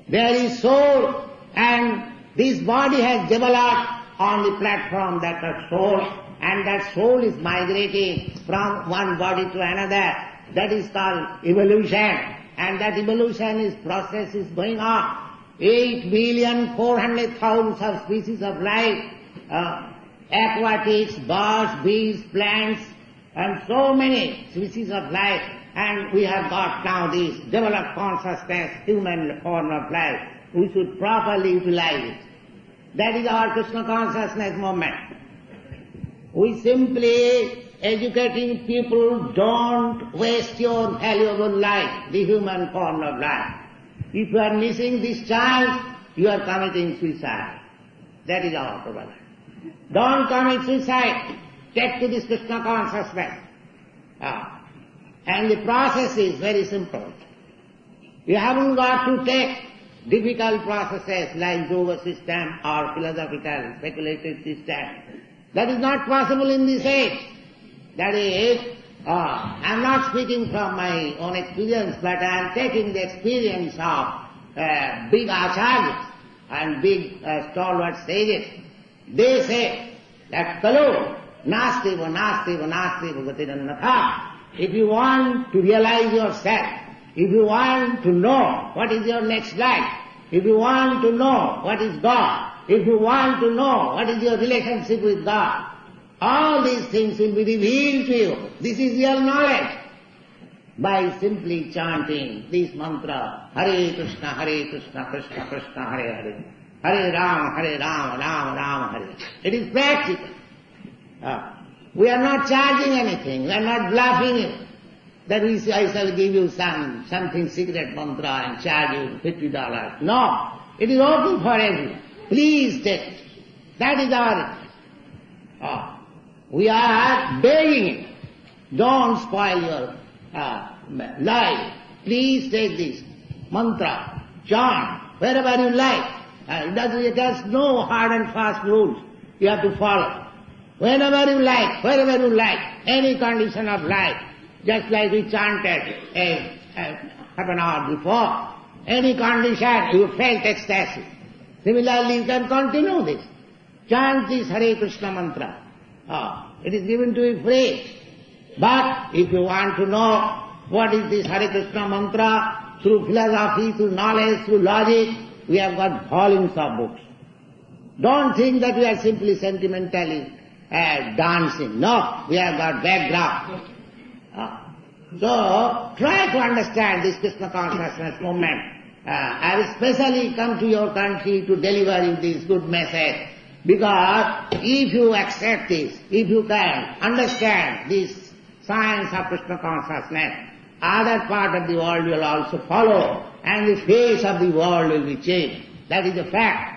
There is soul, and this body has developed on the platform that the soul, and that soul is migrating from one body to another. That is called evolution, and that evolution process is going on. 8,400,000 of species of life, aquatics, birds, bees, plants, and so many species of life. And we have got now this developed consciousness, human form of life. We should properly utilize it. That is our Krishna consciousness movement. We simply educating people, don't waste your valuable life, the human form of life. If you are missing this chance, you are committing suicide. That is our problem. Don't commit suicide. Take to this Krishna consciousness. And the process is very simple. You haven't got to take difficult processes like yoga system or philosophical speculative system. That is not possible in this age. That is, I am not speaking from my own experience, but I am taking the experience of big acharyas and big stalwart sages. They say that kalu nastiva nastiva nastiva gatirannatha. If you want to realize yourself, if you want to know what is your next life, if you want to know what is God, if you want to know what is your relationship with God, all these things will be revealed to you. This is your knowledge. By simply chanting this mantra, Hare Krishna, Krishna Krishna, Hare Hare, Hare Rama, Rama Rama, Hare. It is practical. We are not charging anything, we are not bluffing you. That I shall give you something secret mantra and charge you $50. No, it is open for everyone. Please take it. That is our we are begging it. Don't spoil your life. Please take this mantra, chant, wherever you like. It has no hard and fast rules you have to follow. Whenever you like, wherever you like, any condition of life, just like we chanted half an hour before, any condition you felt ecstasy. Similarly, you can continue this. Chant this Hare Krishna mantra. It is given to you free. But if you want to know what is this Hare Krishna mantra, through philosophy, through knowledge, through logic, we have got volumes of books. Don't think that we are simply sentimentally dancing. No, we have got background. So, try to understand this Krishna consciousness movement. I have especially come to your country to deliver you this good message. Because if you accept this, if you can understand this science of Krishna consciousness, other part of the world will also follow, and the face of the world will be changed. That is a fact.